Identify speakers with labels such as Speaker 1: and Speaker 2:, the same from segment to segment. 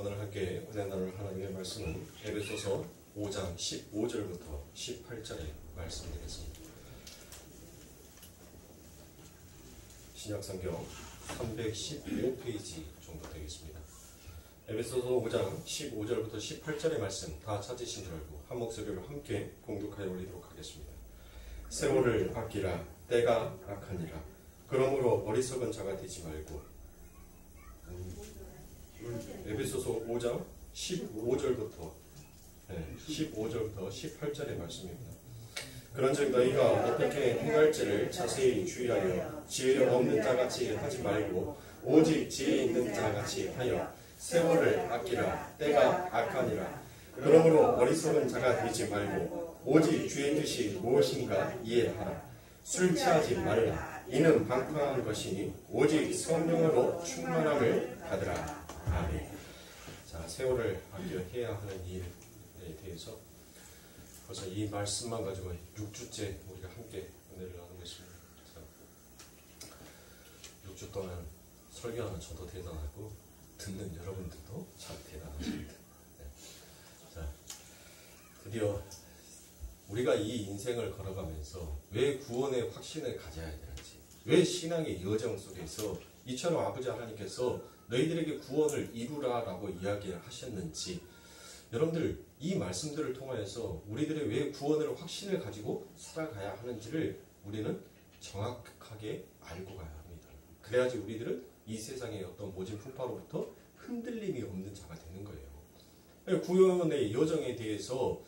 Speaker 1: 오늘 함께 은혜 나눌 하나님의 말씀은 에베소서 5장 15절부터 18절의 말씀 되겠습니다. 신약성경 315페이지 정도 되겠습니다. 에베소서 5장 15절부터 18절의 말씀 다 찾으신 줄 알고 한 목소리로 함께 봉독하여 올리도록 하겠습니다. 세월을 아끼라 때가 악하니라. 그러므로 어리석은 자가 되지 말고. 에베소서 5장 15절부터 18절의 말씀입니다. 그런즉 너희가 어떻게 행할지를 자세히 주의하여 지혜 없는 자같이 하지 말고 오직 지혜 있는 자같이 하여 세월을 아끼라 때가 악하니라. 그러므로 어리석은 자가 되지 말고 오직 주의 뜻이 무엇인가 이해하라. 술 취하지 말라. 이는 방탕한 것이니 오직 성령으로 충만함을 받으라. 아멘. 자, 세월을 아껴 해야 하는 일에 대해서 벌써 이 말씀만 가지고 6주째 우리가 함께 은혜를 나누고 있습니다. 6주 동안 설교하는 저도 대단하고 듣는 여러분들도 참 대단하십니다. 네. 자, 드디어 우리가 이 인생을 걸어가면서 왜 구원의 확신을 가져야 되는지, 왜 신앙의 여정 속에서 이처럼 아버지 하나님께서 너희들에게 구원을 이루라라고 이야기하셨는지, 여러분들 이 말씀들을 통하여서 우리들의 왜 구원을 확신을 가지고 살아가야 하는지를 우리는 정확하게 알고 가야 합니다. 그래야지 우리들은 이 세상의 어떤 모진 풍파로부터 흔들림이 없는 자가 되는 거예요. 구원의 여정에 대해서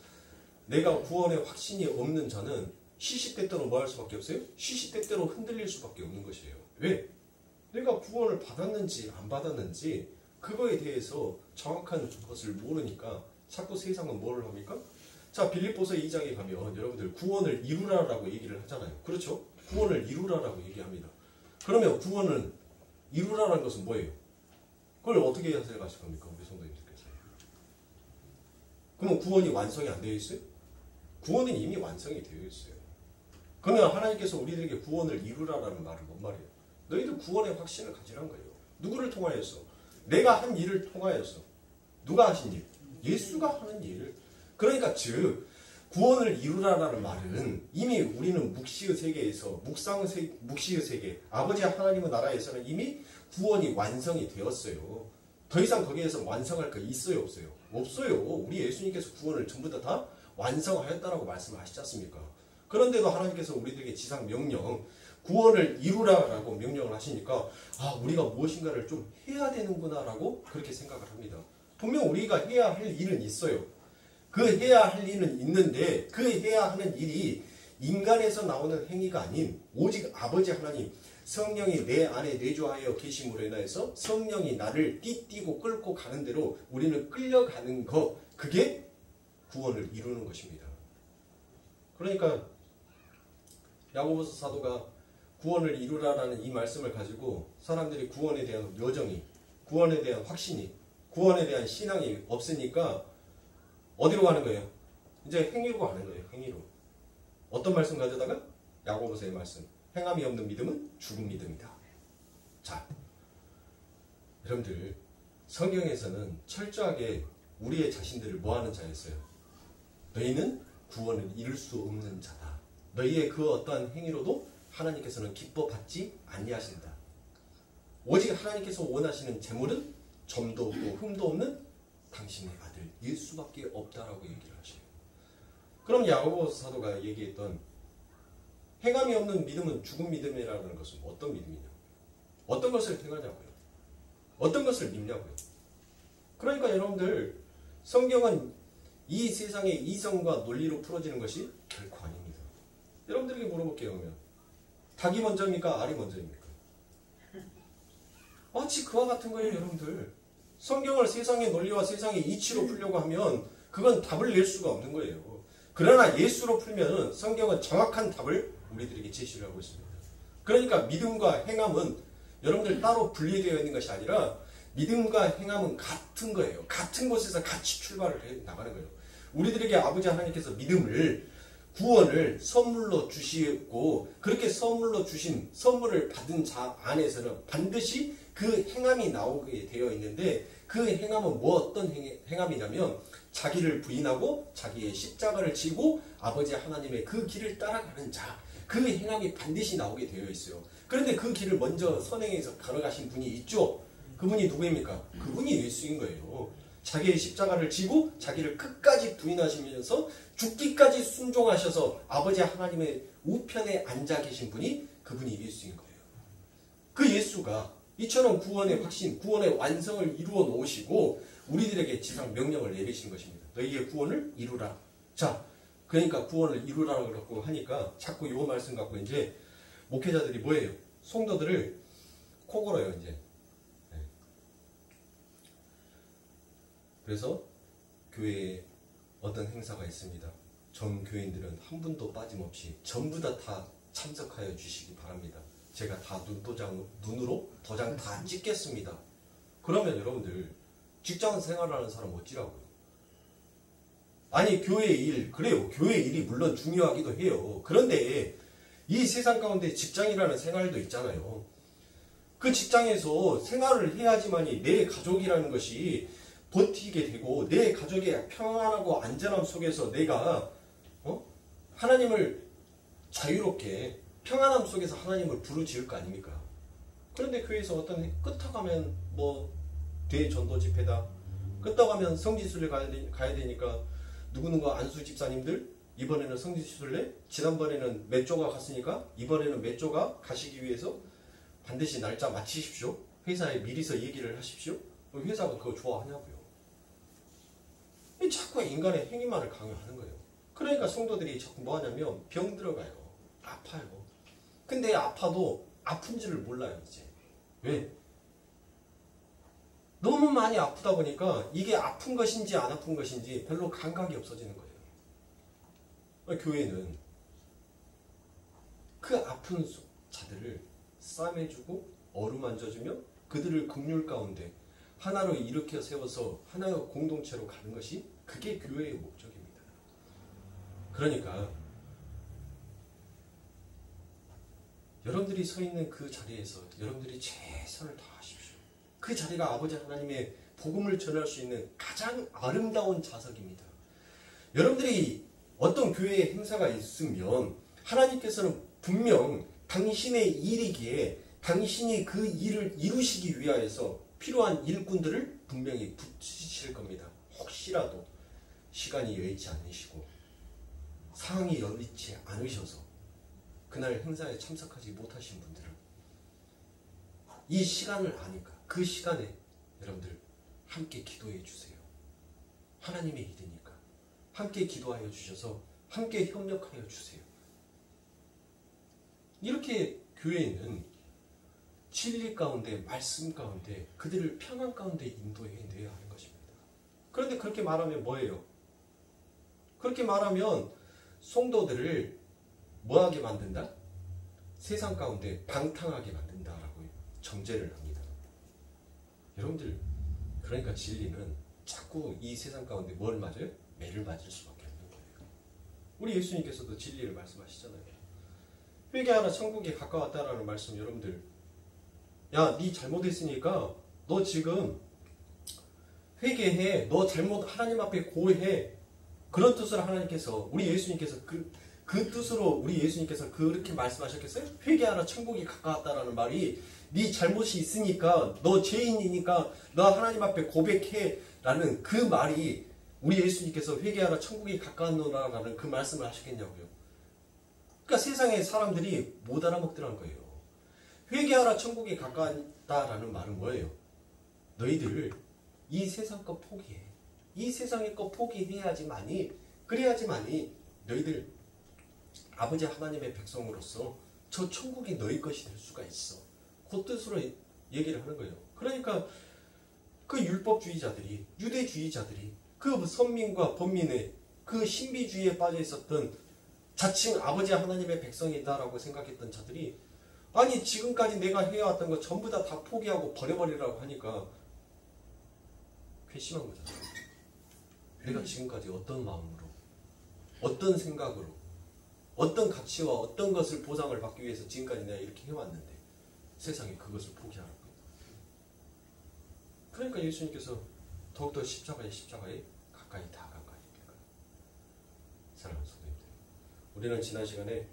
Speaker 1: 내가 구원의 확신이 없는 자는 시시때때로 뭐 할 수밖에 없어요? 시시때때로 흔들릴 수밖에 없는 것이에요. 왜? 내가 구원을 받았는지 안 받았는지 그거에 대해서 정확한 것을 모르니까 자꾸 세상은 뭐를 합니까? 자, 빌립보서 2장에 가면 여러분들 구원을 이루라라고 얘기를 하잖아요. 그렇죠? 구원을 이루라라고 얘기합니다. 그러면 구원을 이루라라는 것은 뭐예요? 그걸 어떻게 해석하실 겁니까? 우리 성도님들께서. 그러면 구원이 완성이 안 되어 있어요? 구원은 이미 완성이 되어 있어요. 그러면 하나님께서 우리들에게 구원을 이루라라는 말은 뭔 말이에요? 너희들 구원의 확신을 가지란 거예요. 누구를 통하여서? 내가 한 일을 통하여서. 누가 하신 일? 예수가 하는 일. 그러니까 즉 구원을 이루라라는 말은 이미 우리는 묵시의 세계에서 묵시의 세계 아버지 하나님의 나라에서는 이미 구원이 완성이 되었어요. 더 이상 거기에서 완성할 거 있어요 없어요? 없어요. 우리 예수님께서 구원을 전부 다 완성하였다라고 말씀을 하시지 않습니까? 그런데도 하나님께서 우리들에게 지상 명령 구원을 이루라라고 명령을 하시니까 우리가 무엇인가를 좀 해야 되는구나라고 그렇게 생각을 합니다. 분명 우리가 해야 할 일은 있어요. 그 해야 할 일은 있는데 그 해야 하는 일이 인간에서 나오는 행위가 아닌 오직 아버지 하나님 성령이 내 안에 내주하여 계심으로 인하여서 성령이 나를 띠띠고 끌고 가는 대로 우리는 끌려가는 것, 그게 구원을 이루는 것입니다. 그러니까 야고보서 사도가 구원을 이루라라는 이 말씀을 가지고 사람들이 구원에 대한 여정이, 구원에 대한 확신이, 구원에 대한 신앙이 없으니까 어디로 가는 거예요? 이제 행위로 가는 거예요. 행위로. 어떤 말씀 가져다가? 야고보서의 말씀. 행함이 없는 믿음은 죽은 믿음이다. 자, 여러분들 성경에서는 철저하게 우리의 자신들을 뭐하는 자였어요? 너희는 구원을 이룰 수 없는 자다. 너희의 그 어떠한 행위로도 하나님께서는 기뻐 받지 아니하신다. 오직 하나님께서 원하시는 재물은 점도 없고 흠도 없는 당신의 아들 예수밖에 없다라고 얘기를 하셔요. 그럼 야고보 사도가 얘기했던 행함이 없는 믿음은 죽은 믿음이라는 것은 어떤 믿음이냐? 어떤 것을 행하냐고요? 어떤 것을 믿냐고요? 그러니까 여러분들 성경은 이 세상의 이성과 논리로 풀어지는 것이 결코 아닙니다. 여러분들에게 물어볼게요. 그러면 닭이 먼저입니까? 알이 먼저입니까? 마치 그와 같은 거예요. 여러분들 성경을 세상의 논리와 세상의 이치로 풀려고 하면 그건 답을 낼 수가 없는 거예요. 그러나 예수로 풀면 성경은 정확한 답을 우리들에게 제시를 하고 있습니다. 그러니까 믿음과 행함은 여러분들 따로 분리되어 있는 것이 아니라 믿음과 행함은 같은 거예요. 같은 곳에서 같이 출발을 해 나가는 거예요. 우리들에게 아버지 하나님께서 믿음을, 구원을 선물로 주시고 그렇게 선물로 주신 선물을 받은 자 안에서는 반드시 그 행함이 나오게 되어 있는데 그 행함은 뭐 어떤 행함이냐면 자기를 부인하고 자기의 십자가를 지고 아버지 하나님의 그 길을 따라가는 자, 그 행함이 반드시 나오게 되어 있어요. 그런데 그 길을 먼저 선행해서 걸어가신 분이 있죠. 그분이 누구입니까? 그분이 예수인 거예요. 자기의 십자가를 지고 자기를 끝까지 부인하시면서 죽기까지 순종하셔서 아버지 하나님의 우편에 앉아 계신 분이 그분이 예수인 거예요. 그 예수가 이처럼 구원의 확신, 구원의 완성을 이루어 놓으시고 우리들에게 지상 명령을 내리신 것입니다. 너희의 구원을 이루라. 자, 그러니까 구원을 이루라고 하니까 자꾸 이 말씀 갖고 이제 목회자들이 뭐예요? 성도들을 코 골어요, 이제. 네. 그래서 교회에 어떤 행사가 있습니다. 전 교인들은 한 분도 빠짐없이 전부 다 참석하여 주시기 바랍니다. 제가 다 눈으로 도장 다 찍겠습니다. 그러면 여러분들 직장 생활하는 사람 어찌라고요? 아니 교회 일, 그래요. 교회 일이 물론 중요하기도 해요. 그런데 이 세상 가운데 직장이라는 생활도 있잖아요. 그 직장에서 생활을 해야지만이 내 가족이라는 것이 버티게 되고 내 가족의 평안하고 안전함 속에서 내가 하나님을 자유롭게 평안함 속에서 하나님을 부르짖을 거 아닙니까? 그런데 교회에서 어떤 끄떡하면 뭐 대전도 집회다. 끄떡하면 성지순례 가야 되니까 누구누구 안수 집사님들 이번에는 성지순례, 지난번에는 몇 조가 갔으니까 이번에는 몇 조가 가시기 위해서 반드시 날짜 맞추십시오. 회사에 미리서 얘기를 하십시오. 회사가 그거 좋아하냐고요. 자꾸 인간의 행위만을 강요하는 거예요. 그러니까 성도들이 자꾸 뭐 하냐면 병 들어가요. 아파요. 근데 아파도 아픈지를 몰라요, 이제. 왜? 너무 많이 아프다 보니까 이게 아픈 것인지 안 아픈 것인지 별로 감각이 없어지는 거예요. 교회는 그 아픈 자들을 싸매주고 어루만져주며 그들을 긍휼 가운데 하나로 일으켜 세워서 하나의 공동체로 가는 것이 그게 교회의 목적입니다. 그러니까 여러분들이 서 있는 그 자리에서 여러분들이 최선을 다하십시오. 그 자리가 아버지 하나님의 복음을 전할 수 있는 가장 아름다운 자석입니다. 여러분들이 어떤 교회의 행사가 있으면 하나님께서는 분명 당신의 일이기에 당신이 그 일을 이루시기 위하여서 필요한 일꾼들을 분명히 붙이실 겁니다. 혹시라도 시간이 여의치 않으시고 상황이 여의치 않으셔서 그날 행사에 참석하지 못하신 분들은 이 시간을 아니까 그 시간에 여러분들 함께 기도해 주세요. 하나님의 일이니까 함께 기도하여 주셔서 함께 협력하여 주세요. 이렇게 교회는 진리 가운데 말씀 가운데 그들을 평안 가운데 인도해내야 하는 것입니다. 그런데 그렇게 말하면 뭐예요? 그렇게 말하면 성도들을 뭐하게 만든다? 세상 가운데 방탕하게 만든다라고 정죄를 합니다. 여러분들 그러니까 진리는 자꾸 이 세상 가운데 뭘 맞아요? 매를 맞을 수밖에 없는 거예요. 우리 예수님께서도 진리를 말씀하시잖아요. 회개하라 천국이 가까웠다라는 말씀 여러분들 야, 네 잘못했으니까 너 지금 회개해. 너 잘못 하나님 앞에 고해. 그런 뜻으로 하나님께서 우리 예수님께서 그 뜻으로 우리 예수님께서 그렇게 말씀하셨겠어요? 회개하라 천국이 가까웠다라는 말이 네 잘못이 있으니까 너 죄인이니까 너 하나님 앞에 고백해 라는 그 말이 우리 예수님께서 회개하라 천국이 가까웠노라라는 그 말씀을 하셨겠냐고요. 그러니까 세상의 사람들이 못 알아먹더라는 거예요. 회개하라 천국이 가까웠다라는 말은 뭐예요? 너희들 이 세상 것 포기해. 이 세상의 것 포기해야지만이 그래야지만이 너희들 아버지 하나님의 백성으로서 저 천국이 너희 것이 될 수가 있어. 그 뜻으로 얘기를 하는 거예요. 그러니까 그 율법주의자들이 유대주의자들이 그 선민과 범민의 그 신비주의에 빠져 있었던 자칭 아버지 하나님의 백성이다라고 생각했던 자들이 아니 지금까지 내가 해왔던 거 전부 다 포기하고 버려버리라고 하니까 괘씸한 거잖아요. 내가 지금까지 어떤 마음으로 어떤 생각으로 어떤 가치와 어떤 것을 보상을 받기 위해서 지금까지 내가 이렇게 해왔는데 세상에 그것을 포기하라고. 그러니까 예수님께서 더욱더 십자가에 가까이 다가가야 될까요? 사랑하는 성도님들, 우리는 지난 시간에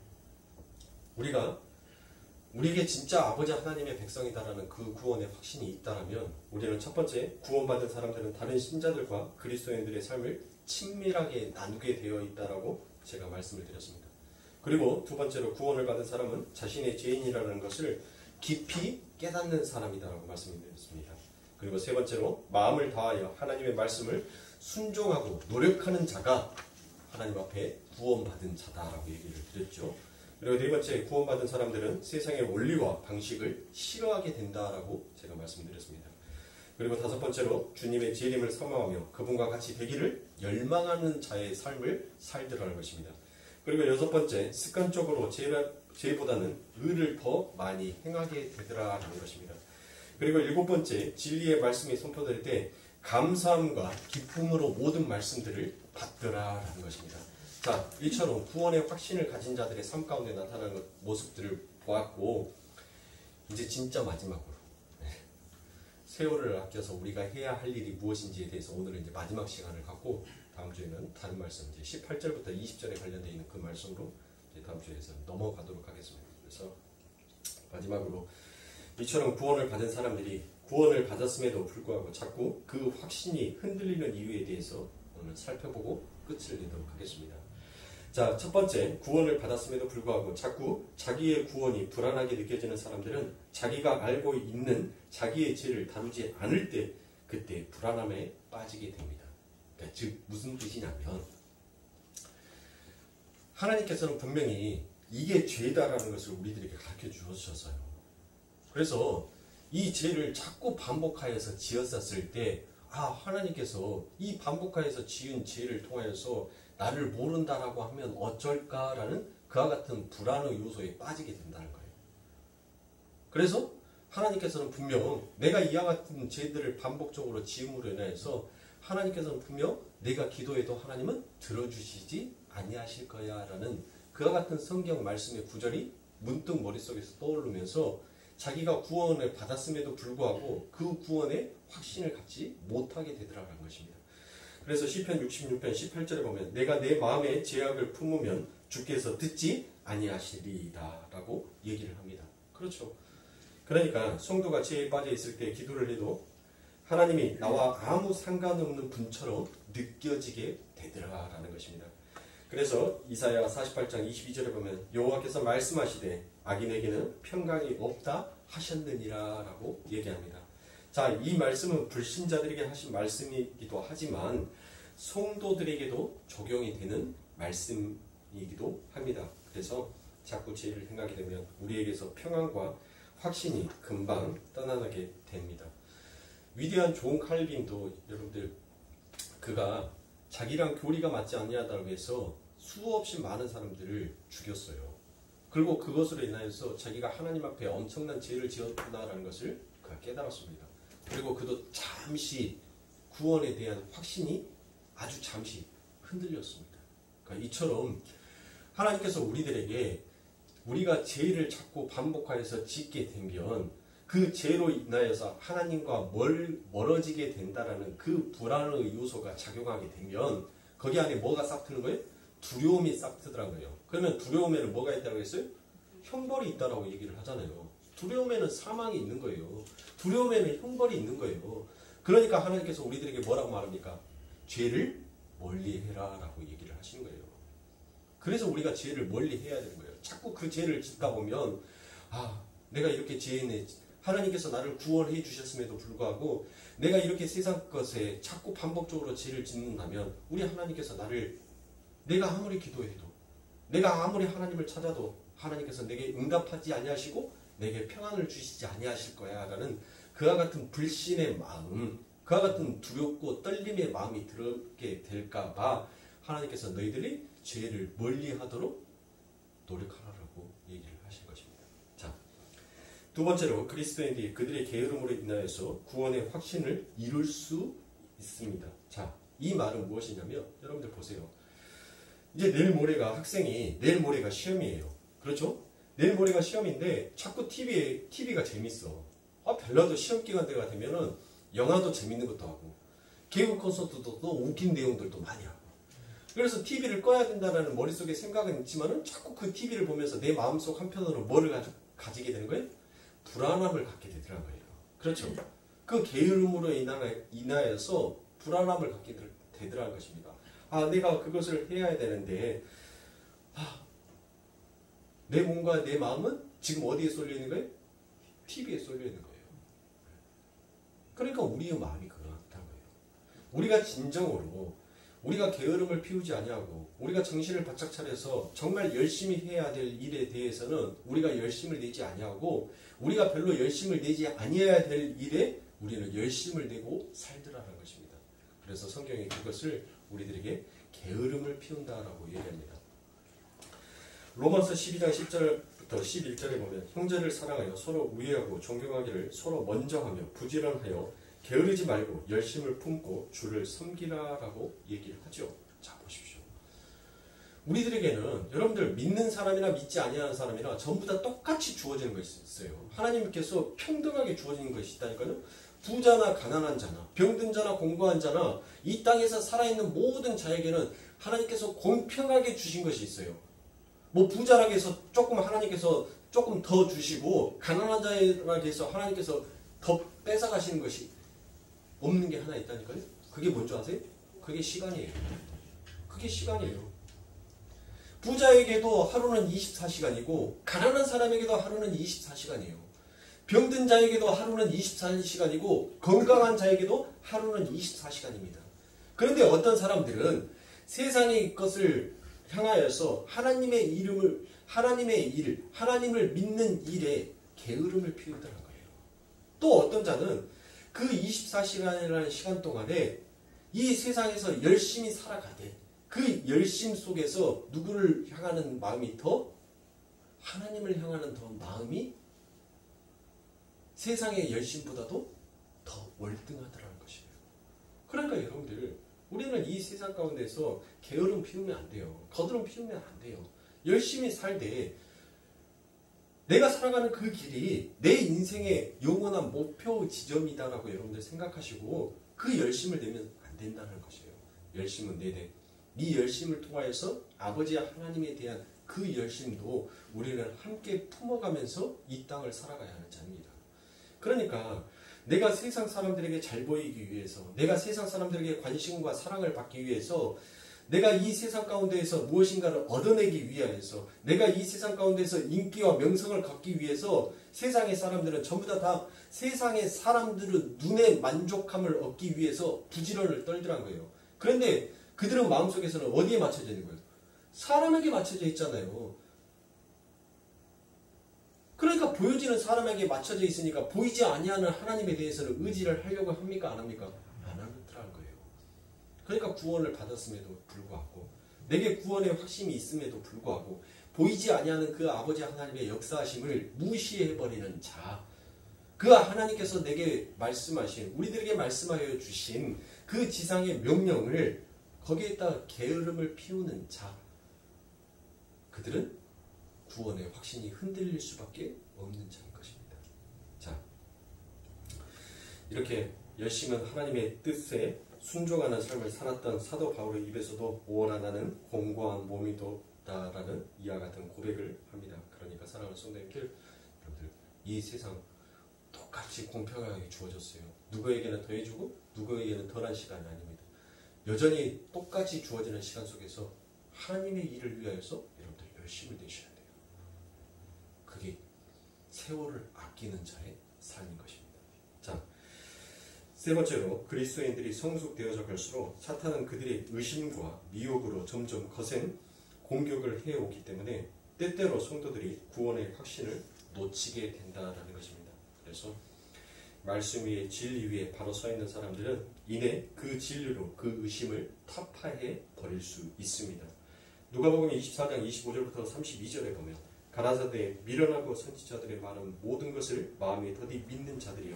Speaker 1: 우리에게 진짜 아버지 하나님의 백성이다라는 그 구원의 확신이 있다라면 우리는 첫 번째, 구원받은 사람들은 다른 신자들과 그리스도인들의 삶을 친밀하게 나누게 되어 있다라고 제가 말씀을 드렸습니다. 그리고 두 번째로, 구원을 받은 사람은 자신의 죄인이라는 것을 깊이 깨닫는 사람이다라고 말씀드렸습니다. 그리고 세 번째로, 마음을 다하여 하나님의 말씀을 순종하고 노력하는 자가 하나님 앞에 구원받은 자다라고 얘기를 드렸죠. 그리고 네 번째, 구원받은 사람들은 세상의 원리와 방식을 싫어하게 된다라고 제가 말씀드렸습니다. 그리고 다섯 번째로, 주님의 재림을 사모하며 그분과 같이 되기를 열망하는 자의 삶을 살더라는 것입니다. 그리고 여섯 번째, 습관적으로 죄보다는 의를 더 많이 행하게 되더라라는 것입니다. 그리고 일곱 번째, 진리의 말씀이 선포될 때 감사함과 기쁨으로 모든 말씀들을 받더라라는 것입니다. 자, 이처럼 구원의 확신을 가진 자들의 삶 가운데 나타나는 모습들을 보았고, 이제 진짜 마지막으로 세월을 아껴서 우리가 해야 할 일이 무엇인지에 대해서 오늘은 이제 마지막 시간을 갖고 다음 주에는 다른 말씀, 이제 18절부터 20절에 관련되어 있는 그 말씀으로 이제 다음 주에서 넘어가도록 하겠습니다. 그래서 마지막으로, 이처럼 구원을 받은 사람들이 구원을 받았음에도 불구하고 자꾸 그 확신이 흔들리는 이유에 대해서 오늘 살펴보고 끝을 내도록 하겠습니다. 자, 첫 번째, 구원을 받았음에도 불구하고 자꾸 자기의 구원이 불안하게 느껴지는 사람들은 자기가 알고 있는 자기의 죄를 다루지 않을 때 그때 불안함에 빠지게 됩니다. 그러니까 즉 무슨 뜻이냐면, 하나님께서는 분명히 이게 죄다라는 것을 우리들에게 가르쳐 주셨어요. 그래서 이 죄를 자꾸 반복하여서 지었었을 때, 하나님께서 이 반복하여서 지은 죄를 통하여서 나를 모른다라고 하면 어쩔까라는 그와 같은 불안의 요소에 빠지게 된다는 거예요. 그래서 하나님께서는 분명 내가 이와 같은 죄들을 반복적으로 지음으로 인해서 하나님께서는 분명 내가 기도해도 하나님은 들어주시지 아니하실 거야 라는 그와 같은 성경 말씀의 구절이 문득 머릿속에서 떠오르면서 자기가 구원을 받았음에도 불구하고 그 구원의 확신을 갖지 못하게 되더라는 것입니다. 그래서 시편 66편 18절에 보면 내가 내 마음에 죄악을 품으면 주께서 듣지 아니하시리이다 라고 얘기를 합니다. 그렇죠. 그러니까 성도가 죄에 빠져 있을 때 기도를 해도 하나님이 나와 아무 상관없는 분처럼 느껴지게 되더라라는 것입니다. 그래서 이사야 48장 22절에 보면 여호와께서 말씀하시되 악인에게는 평강이 없다 하셨느니라 라고 얘기합니다. 자, 이 말씀은 불신자들에게 하신 말씀이기도 하지만 성도들에게도 적용이 되는 말씀이기도 합니다. 그래서 자꾸 죄를 행하게 되면 우리에게서 평안과 확신이 금방 떠나게 됩니다. 위대한 존 칼빈도 여러분들, 그가 자기랑 교리가 맞지 않냐다고 해서 수없이 많은 사람들을 죽였어요. 그리고 그것으로 인하여서 자기가 하나님 앞에 엄청난 죄를 지었구나라는 것을 그가 깨달았습니다. 그리고 그도 잠시 구원에 대한 확신이 아주 잠시 흔들렸습니다. 그러니까 이처럼 하나님께서 우리들에게 우리가 죄를 자꾸 반복하여서 짓게 되면 그 죄로 인하여서 하나님과 멀어지게 된다라는 그 불안의 요소가 작용하게 되면 거기 안에 뭐가 싹 트는 거예요? 두려움이 싹 트더라고요. 그러면 두려움에는 뭐가 있다고 했어요? 형벌이 있다라고 얘기를 하잖아요. 두려움에는 사망이 있는 거예요. 두려움에는 형벌이 있는 거예요. 그러니까 하나님께서 우리들에게 뭐라고 말합니까? 죄를 멀리해라 라고 얘기를 하시는 거예요. 그래서 우리가 죄를 멀리해야 되는 거예요. 자꾸 그 죄를 짓다 보면 내가 이렇게 죄인에 하나님께서 나를 구원해 주셨음에도 불구하고 내가 이렇게 세상 것에 자꾸 반복적으로 죄를 짓는다면 우리 하나님께서 내가 아무리 기도해도 내가 아무리 하나님을 찾아도 하나님께서 내게 응답하지 아니하시고 내게 평안을 주시지 아니하실 거야 라는 그와 같은 불신의 마음, 그와 같은 두렵고 떨림의 마음이 들게 될까 봐 하나님께서 너희들이 죄를 멀리하도록 노력하라고 얘기를 하신 것입니다. 자, 두 번째로 그리스도인들이 그들의 게으름으로 인하여서 구원의 확신을 이룰 수 있습니다. 자, 이 말은 무엇이냐면 여러분들 보세요. 이제 내일 모레가 시험이에요. 그렇죠? 내일 모레가 시험인데 자꾸 TV가 재밌어. 별로도 시험 기간 때가 되면은 영화도 재밌는 것도 하고 개그 콘서트도 또 웃긴 내용들도 많이 하고 그래서 TV를 꺼야 된다는 머릿속에 생각은 있지만은 자꾸 그 TV를 보면서 내 마음속 한편으로 뭐를 가지게 되는 거예요? 불안함을 갖게 되더라는 거예요. 그렇죠. 그 게으름으로 인하여서 불안함을 갖게 되더라는 것입니다. 아, 내가 그것을 해야 되는데 내 몸과 내 마음은 지금 어디에 쏠려 있는 거예요? TV에 쏠려 있는 거예요. 그러니까 우리의 마음이 그렇다는 거예요. 우리가 진정으로 우리가 게으름을 피우지 아니하고 우리가 정신을 바짝 차려서 정말 열심히 해야 될 일에 대해서는 우리가 열심을 내지 아니하고 우리가 별로 열심을 내지 아니해야 될 일에 우리는 열심을 내고 살더라는 것입니다. 그래서 성경이 그것을 우리들에게 게으름을 피운다라고 얘기합니다. 로마서 12장 10절부터 11절에 보면 형제를 사랑하여 서로 우애하고 존경하기를 서로 먼저 하며 부지런하여 게으르지 말고 열심을 품고 주를 섬기라라고 얘기를 하죠. 자, 보십시오. 우리들에게는 여러분들 믿는 사람이나 믿지 아니하는 사람이나 전부 다 똑같이 주어지는 것이 있어요. 하나님께서 평등하게 주어지는 것이 있다니까요. 부자나 가난한 자나 병든 자나 공고한 자나 이 땅에서 살아있는 모든 자에게는 하나님께서 공평하게 주신 것이 있어요. 뭐 부자라고 해서 조금 하나님께서 조금 더 주시고 가난한 자라고 해서 하나님께서 더 뺏어가시는 것이 없는 게 하나 있다니까요. 그게 뭔지 아세요? 그게 시간이에요. 그게 시간이에요. 부자에게도 하루는 24시간이고 가난한 사람에게도 하루는 24시간이에요. 병든 자에게도 하루는 24시간이고 건강한 자에게도 하루는 24시간입니다. 그런데 어떤 사람들은 세상의 것을 향하여서 하나님의 이름을 하나님의 일, 하나님을 믿는 일에 게으름을 피운다는 거예요. 또 어떤 자는 그 24시간이라는 시간 동안에 이 세상에서 열심히 살아가되 그 열심 속에서 누구를 향하는 마음이 더 하나님을 향하는 더 마음이 세상의 열심보다도 더 월등하더라는 것이에요. 그러니까 여러분들 우리는 이 세상 가운데서 게으름 피우면 안 돼요. 거드름 피우면 안 돼요. 열심히 살되 내가 살아가는 그 길이 내 인생의 영원한 목표 지점이다라고 여러분들 생각하시고 그 열심을 내면 안 된다는 것이에요. 열심은 내내 네 열심을 통하여서 아버지 하나님에 대한 그 열심도 우리는 함께 품어가면서 이 땅을 살아가야 하는 자입니다. 그러니까 내가 세상 사람들에게 잘 보이기 위해서 내가 세상 사람들에게 관심과 사랑을 받기 위해서 내가 이 세상 가운데에서 무엇인가를 얻어내기 위하여서 내가 이 세상 가운데서 인기와 명성을 갖기 위해서 세상의 사람들은 전부 다 세상의 사람들의 눈에 만족함을 얻기 위해서 부지런을 떨더란 거예요. 그런데 그들은 마음속에서는 어디에 맞춰져 있는 거예요? 사람에게 맞춰져 있잖아요. 그러니까 보여지는 사람에게 맞춰져 있으니까 보이지 아니하는 하나님에 대해서는 의지를 하려고 합니까? 안 합니까? 안 하더라는 거예요. 그러니까 구원을 받았음에도 불구하고 내게 구원의 확신이 있음에도 불구하고 보이지 아니하는 그 아버지 하나님의 역사하심을 무시해버리는 자, 그 하나님께서 내게 말씀하신 우리들에게 말씀하여 주신 그 지상의 명령을 거기에다 게으름을 피우는 자, 그들은 구원의 확신이 흔들릴 수밖에 없는 자인 것입니다. 자, 이렇게 열심은 하나님의 뜻에 순종하는 삶을 살았던 사도 바울의 입에서도 오라 나는 공고한 몸이도다라는 이와 같은 고백을 합니다. 그러니까 사랑하는 성도님들, 여러분들 이 세상 똑같이 공평하게 주어졌어요. 누구에게는 더해주고 누구에게는 덜한 시간이 아닙니다. 여전히 똑같이 주어지는 시간 속에서 하나님의 일을 위하여서 여러분들 열심을 내셔야 돼요. 그게 세월을 아끼는 자의 삶인 것입니다. 자, 세 번째로 그리스도인들이 성숙되어져 갈수록 사탄은 그들의 의심과 미혹으로 점점 거센 공격을 해오기 때문에 때때로 성도들이 구원의 확신을 놓치게 된다는 것입니다. 그래서 말씀 위에 진리 위에 바로 서 있는 사람들은 이내 그 진리로 그 의심을 타파해 버릴 수 있습니다. 누가복음 24장 25절부터 32절에 보면 가라사대 미련하고 선지자들의 말은 모든 것을 마음에 더디 믿는 자들이요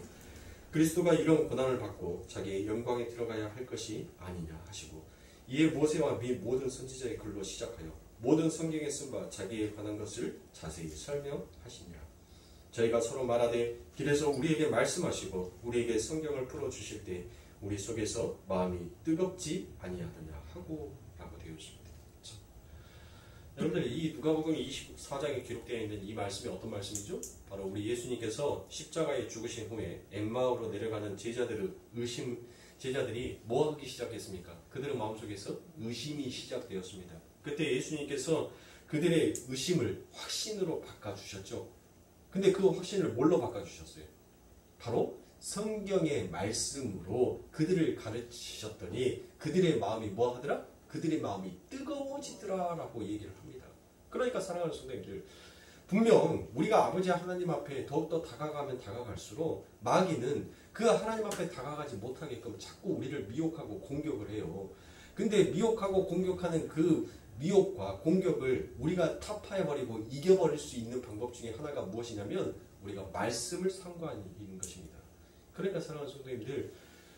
Speaker 1: 그리스도가 이런 고난을 받고 자기의 영광에 들어가야 할 것이 아니냐 하시고 이에 모세와 및 모든 선지자의 글로 시작하여 모든 성경에 쓴 바 자기에 관한 것을 자세히 설명하시니라. 저희가 서로 말하되 길에서 우리에게 말씀하시고 우리에게 성경을 풀어주실 때 우리 속에서 마음이 뜨겁지 아니하느냐 하고 라고 되어 있습니다. 여러분들 이 누가복음 24장에 기록되어 있는 이 말씀이 어떤 말씀이죠? 바로 우리 예수님께서 십자가에 죽으신 후에 엠마오로 내려가는 제자들이 뭐 하기 시작했습니까? 그들의 마음속에서 의심이 시작되었습니다. 그때 예수님께서 그들의 의심을 확신으로 바꿔주셨죠. 근데 그 확신을 뭘로 바꿔주셨어요? 바로 성경의 말씀으로 그들을 가르치셨더니 그들의 마음이 뭐 하더라? 그들의 마음이 뜨거워지더라 라고 얘기를 합니다. 그러니까 사랑하는 성도님들, 분명 우리가 아버지 하나님 앞에 더욱더 다가가면 다가갈수록 마귀는 그 하나님 앞에 다가가지 못하게끔 자꾸 우리를 미혹하고 공격을 해요. 근데 미혹하고 공격하는 그 미혹과 공격을 우리가 타파해버리고 이겨버릴 수 있는 방법 중에 하나가 무엇이냐면 우리가 말씀을 상고하는 것입니다. 그러니까 사랑하는 성도님들,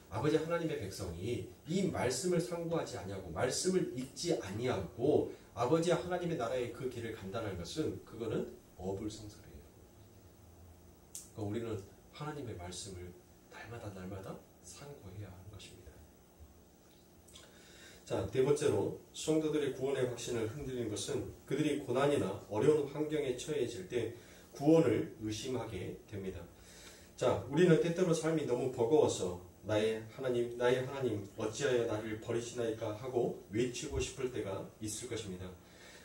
Speaker 1: 아버지 하나님의 백성이 이 말씀을 상고하지 아니하고 말씀을 읽지 아니하고 아버지 하나님의 나라의 그 길을 간다는 것은 그거는 어불성설이에요. 그러니까 우리는 하나님의 말씀을 날마다 상고해야 하는 것입니다. 자, 네 번째로 성도들의 구원의 확신을 흔들리는 것은 그들이 고난이나 어려운 환경에 처해질 때 구원을 의심하게 됩니다. 자, 우리는 때때로 삶이 너무 버거워서 나의 하나님 어찌하여 나를 버리시나이까 하고 외치고 싶을 때가 있을 것입니다.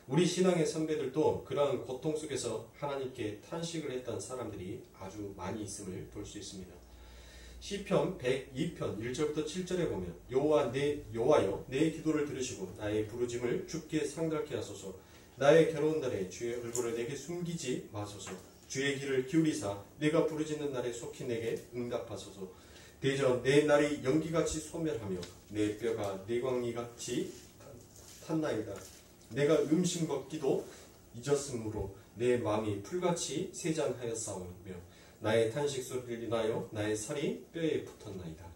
Speaker 1: 우리 신앙의 선배들도 그러한 고통 속에서 하나님께 탄식을 했던 사람들이 아주 많이 있음을 볼 수 있습니다. 시편 102편 1절부터 7절에 보면 여호와여 내 기도를 들으시고 나의 부르짐을 주께 상달케 하소서. 나의 괴로운 날에 주의 얼굴을 내게 숨기지 마소서. 주의 귀를 기울이사 내가 부르짖는 날에 속히 내게 응답하소서. 대전 내 날이 연기같이 소멸하며 내 뼈가 내광이같이 탔나이다. 내가 음식 먹기도 잊었으므로 내 마음이 풀같이 세잔하였사오며 나의 탄식 소리를 인하여 나의 살이 뼈에 붙었나이다.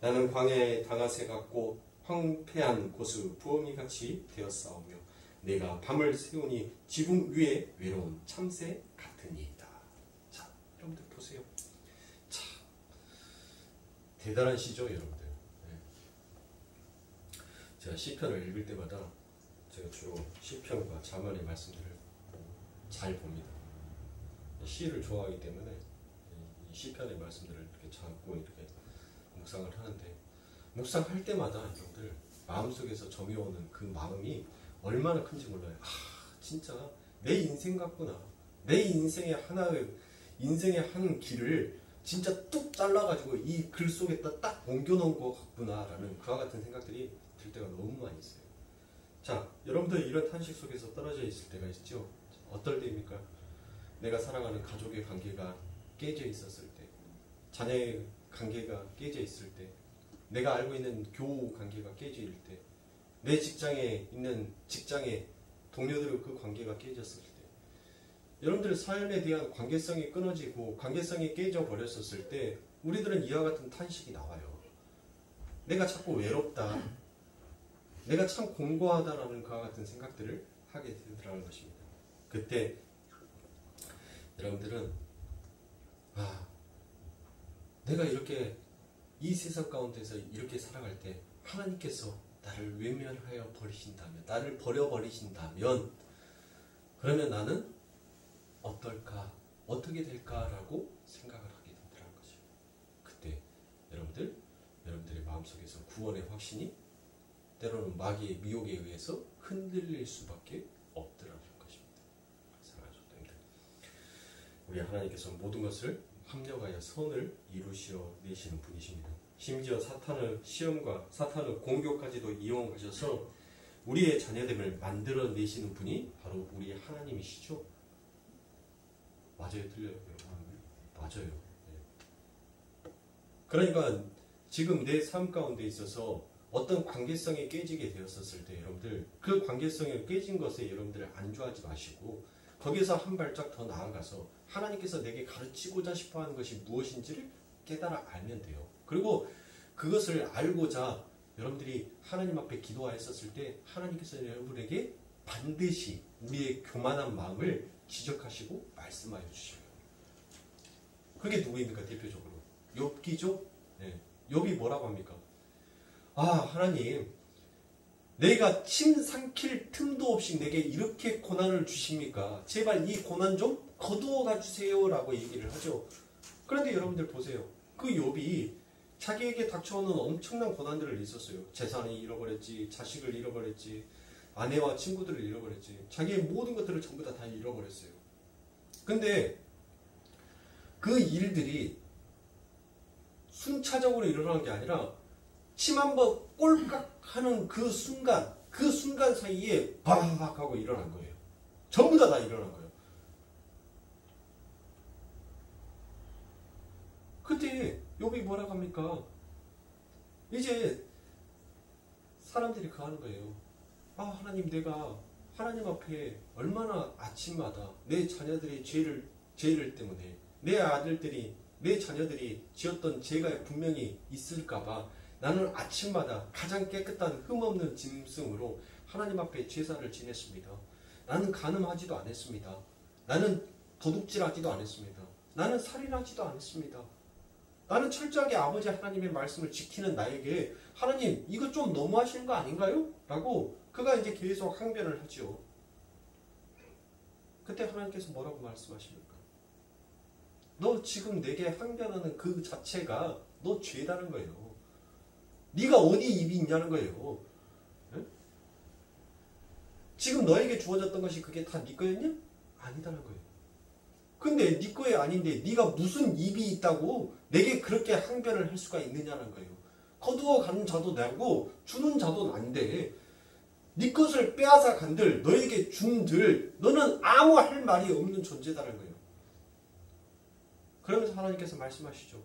Speaker 1: 나는 광야의 당아새 같고 황폐한 곳의 부엉이같이 되었사오며 내가 밤을 새우니 지붕 위에 외로운 참새 같으니이다. 자, 여러분들 보세요. 자, 대단한 시죠, 여러분들. 네. 제가 시편을 읽을 때마다 제가 주로 시편과 자문의 말씀들을 잘 봅니다. 시를 좋아하기 때문에 이 시편의 말씀들을 이렇게 잡고 이렇게 묵상을 하는데, 묵상할 때마다 여러분들 마음속에서 점이오는 그 마음이 얼마나 큰지 몰라요. 진짜 내 인생 같구나. 내 인생의 한 길을 진짜 뚝 잘라가지고 이 글 속에다 딱 옮겨놓은 것 같구나라는 그와 같은 생각들이 들 때가 너무 많이 있어요. 자, 여러분들 이런 탄식 속에서 떨어져 있을 때가 있죠. 어떨 때입니까? 내가 사랑하는 가족의 관계가 깨져 있었을 때, 자녀의 관계가 깨져 있을 때, 내가 알고 있는 교우 관계가 깨질 때, 내 직장에 있는 직장의 동료들의 그 관계가 깨졌을 때, 여러분들 삶에 대한 관계성이 끊어지고 관계성이 깨져 버렸었을 때 우리들은 이와 같은 탄식이 나와요. 내가 자꾸 외롭다, 내가 참 공고하다라는 그와 같은 생각들을 하게 되더라는 것입니다. 그때 여러분들은 내가 이렇게 이 세상 가운데서 이렇게 살아갈 때 하나님께서 나를 외면하여 버리신다면, 나를 버려버리신다면 그러면 나는 어떨까, 어떻게 될까라고 생각을 하게 된다는 것이죠. 그때 여러분들의 마음속에서 구원의 확신이 때로는 마귀의 미혹에 의해서 흔들릴 수밖에 없더라는 것입니다. 사랑하는 성도님들, 우리 하나님께서 모든 것을 합력하여 선을 이루시어 내시는 분이십니다. 심지어 사탄의 시험과 사탄의 공격까지도 이용하셔서 우리의 자녀됨을 만들어 내시는 분이 바로 우리 하나님이시죠. 맞아요, 틀려요, 여러분? 맞아요. 네. 그러니까 지금 내 삶 가운데 있어서 어떤 관계성이 깨지게 되었었을 때 여러분들 그 관계성이 깨진 것에 여러분들 안주하지 마시고 거기서 한 발짝 더 나아가서 하나님께서 내게 가르치고자 싶어하는 것이 무엇인지를 깨달아 알면 돼요. 그리고 그것을 알고자 여러분들이 하나님 앞에 기도하였었을 때 하나님께서 여러분에게 반드시 우리의 교만한 마음을 지적하시고 말씀하여 주시고요. 그게 누구입니까? 대표적으로 욥기죠. 네. 욥이 뭐라고 합니까? 아, 하나님, 내가 침 삼킬 틈도 없이 내게 이렇게 고난을 주십니까? 제발 이 고난 좀 거두어 가주세요 라고 얘기를 하죠. 그런데 여러분들 보세요. 그 욥이 자기에게 닥쳐오는 엄청난 고난들을 있었어요. 재산을 잃어버렸지, 자식을 잃어버렸지, 아내와 친구들을 잃어버렸지, 자기의 모든 것들을 전부 다 잃어버렸어요. 근데 그 일들이 순차적으로 일어나는 게 아니라 침 한 번 꼴깍 하는 그 순간 사이에 바박 하고 일어난 거예요. 전부 다 일어난 거예요. 그때 욥이 뭐라고 합니까? 이제 사람들이 그 하는 거예요. 아, 하나님, 내가 하나님 앞에 얼마나 아침마다 내 자녀들의 죄를 때문에 내 아들들이, 내 자녀들이 지었던 죄가 분명히 있을까봐 나는 아침마다 가장 깨끗한 흠없는 짐승으로 하나님 앞에 제사를 지냈습니다. 나는 간음하지도 않았습니다. 나는 도둑질하지도 않았습니다. 나는 살인하지도 않았습니다. 나는 철저하게 아버지 하나님의 말씀을 지키는 나에게 하나님, 이거 좀 너무하시는 거 아닌가요? 라고 그가 이제 계속 항변을 하죠. 그때 하나님께서 뭐라고 말씀하십니까? 너 지금 내게 항변하는 그 자체가 너 죄다는 거예요. 네가 어디 입이 있냐는 거예요. 네? 지금 너에게 주어졌던 것이 그게 다 네 거였냐? 아니다는 거예요. 근데 네 거에 아닌데 네가 무슨 입이 있다고 내게 그렇게 항변을 할 수가 있느냐는 거예요. 거두어 가는 자도 나고 주는 자도 난데 네 것을 빼앗아 간들 너에게 준들 너는 아무 할 말이 없는 존재다는 거예요. 그러면서 하나님께서 말씀하시죠.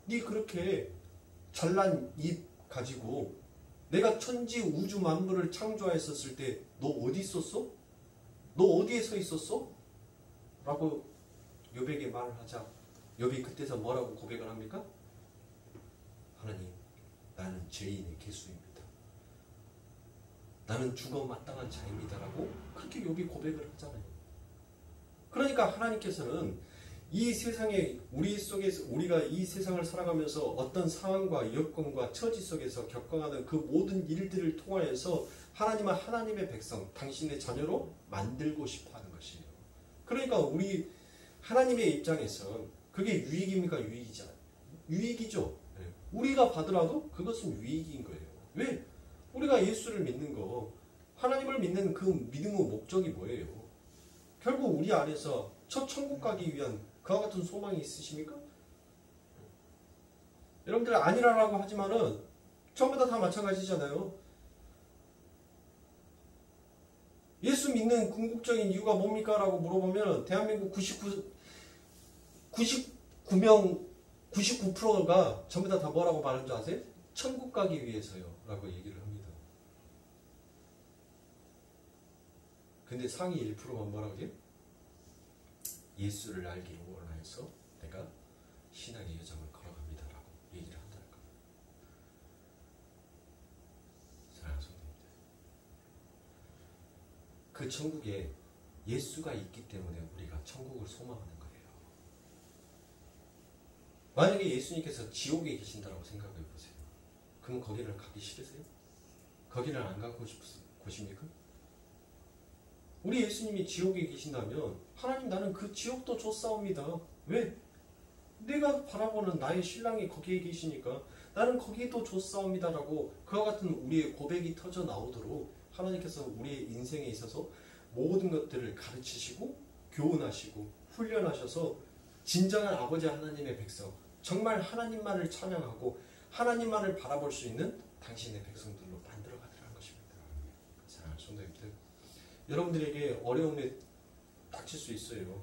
Speaker 1: 네 그렇게 잘난 입 가지고 내가 천지 우주 만물을 창조했었을 때 너 어디 있었어? 너 어디에 서 있었어? 라고 욥에게 말을 하자 욥이 그때서 뭐라고 고백을 합니까? 하나님, 나는 죄인의 개수입니다. 나는 죽어 마땅한 자입니다. 라고 그렇게 욥이 고백을 하잖아요. 그러니까 하나님께서는 이 세상에 우리 속에서 우리가 이 세상을 살아가면서 어떤 상황과 여건과 처지 속에서 겪어가는 그 모든 일들을 통하여서 하나님은 하나님의 백성, 당신의 자녀로 만들고 싶어하는 것이에요. 그러니까 우리 하나님의 입장에서 그게 유익입니까? 유익이죠. 우리가 받으라도 그것은 유익인 거예요. 왜? 우리가 예수를 믿는 거, 하나님을 믿는 그 믿음의 목적이 뭐예요? 결국 우리 안에서 첫 천국 가기 위한 그와 같은 소망이 있으십니까? 여러분들 아니라고 하지만은 전부 다 마찬가지잖아요. 예수 믿는 궁극적인 이유가 뭡니까? 라고 물어보면 대한민국 99%가 전부 다 뭐라고 말하는 줄 아세요? 천국 가기 위해서요. 라고 얘기를 합니다. 근데 상위 1%만 뭐라고 해요? 예수를 알기를 원하여서 내가 신앙의 여정을 걸어갑니다. 라고 얘기를 한다는 겁니다. 사랑하는 성도님들, 그 천국에 예수가 있기 때문에 우리가 천국을 소망하는 거예요. 만약에 예수님께서 지옥에 계신다고 생각해 보세요. 그럼 거기를 가기 싫으세요? 거기를 안 가고 싶으신 곳입니까? 우리 예수님이 지옥에 계신다면 하나님, 나는 그 지옥도 좋사옵니다. 왜? 내가 바라보는 나의 신랑이 거기에 계시니까 나는 거기도 좋사옵니다 라고 그와 같은 우리의 고백이 터져 나오도록 하나님께서 우리의 인생에 있어서 모든 것들을 가르치시고 교훈하시고 훈련하셔서 진정한 아버지 하나님의 백성, 정말 하나님만을 찬양하고 하나님만을 바라볼 수 있는 당신의 백성들로 만들어가더라는 것입니다. 사랑하는 성도님들, 여러분들에게 어려움에 닥칠 수 있어요.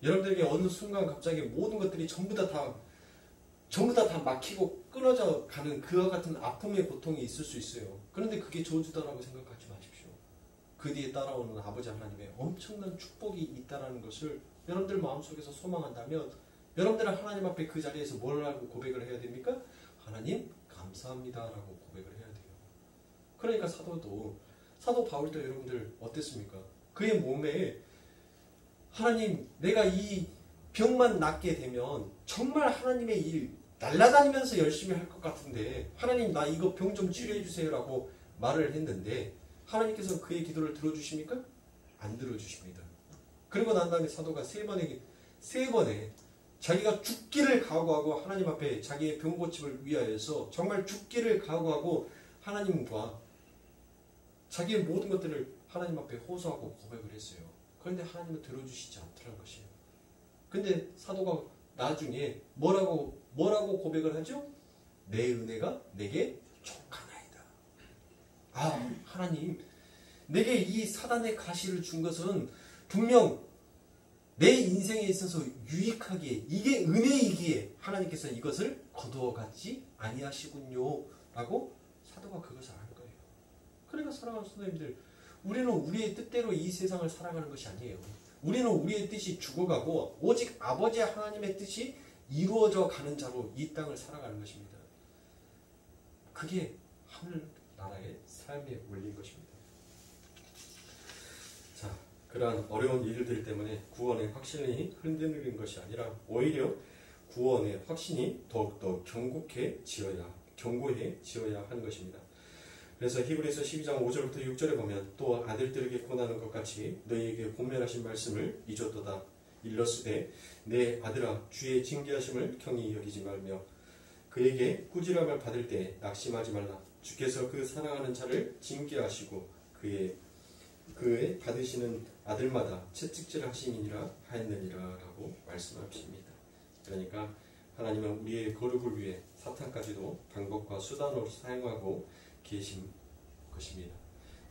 Speaker 1: 여러분들에게 어느 순간 갑자기 모든 것들이 전부 다 막히고 끊어져 가는 그와 같은 아픔의 고통이 있을 수 있어요. 그런데 그게 저주다라고 생각하지 마십시오. 그 뒤에 따라오는 아버지 하나님의 엄청난 축복이 있다는 것을 여러분들 마음속에서 소망한다면 여러분들은 하나님 앞에 그 자리에서 뭘 하고 고백을 해야 됩니까? 하나님 감사합니다 라고 고백을 해야 돼요. 그러니까 사도 바울도 여러분들 어땠습니까? 그의 몸에 하나님, 내가 이 병만 낫게 되면 정말 하나님의 일 날아다니면서 열심히 할 것 같은데 하나님 나 이거 병 좀 치료해 주세요라고 말을 했는데 하나님께서 그의 기도를 들어주십니까? 안 들어주십니다. 그리고 난 다음에 사도가 세 번에 자기가 죽기를 각오하고 하나님 앞에 자기의 병 고침을 위하여서 정말 죽기를 각오하고 하나님과 자기의 모든 것들을 하나님 앞에 호소하고 고백을 했어요. 그런데 하나님은 들어주시지 않더라는 것이에요. 근데 사도가 나중에 뭐라고 고백을 하죠? 내 은혜가 내게 족하나이다. 아, 하나님 내게 이 사단의 가시를 준 것은 분명 내 인생에 있어서 유익하기에 이게 은혜이기에 하나님께서 이것을 거두어가지 아니하시군요 라고 사도가 그것을 아는 거예요. 그러니까 사랑하는 성도님들, 우리는 우리의 뜻대로 이 세상을 살아가는 것이 아니에요. 우리는 우리의 뜻이 죽어가고 오직 아버지 하나님의 뜻이 이루어져 가는 자로 이 땅을 살아가는 것입니다. 그게 하늘나라의 삶의 원리인 것입니다. 자, 그러한 어려운 일들 때문에 구원의 확신이 흔들리는 것이 아니라 오히려 구원의 확신이 더욱더 견고해 지어야 하는 것입니다. 그래서 히브리서 12장 5절부터 6절에 보면 또 아들들에게 고난한 것 같이 너희에게 권면하신 말씀을 잊었도다. 일러스되 내 아들아 주의 징계하심을 경히 여기지 말며 그에게 꾸지람을 받을 때 낙심하지 말라. 주께서 그 사랑하는 자를 징계하시고 그의 받으시는 아들마다 채찍질 하심이니라 하였느니라 라고 말씀하십니다. 그러니까 하나님은 우리의 거룩을 위해 사탄까지도 방법과 수단으로 사용하고 계신 것입니다.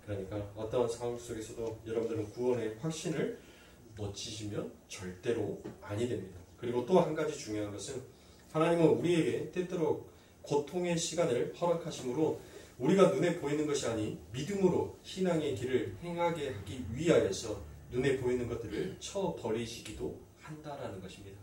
Speaker 1: 그러니까 어떠한 상황 속에서도 여러분들은 구원의 확신을 놓치시면 절대로 아니 됩니다. 그리고 또 한 가지 중요한 것은 하나님은 우리에게 때때로 고통의 시간을 허락하심으로 우리가 눈에 보이는 것이 아닌 믿음으로 신앙의 길을 행하게 하기 위하여서 눈에 보이는 것들을 쳐버리시기도 한다라는 것입니다.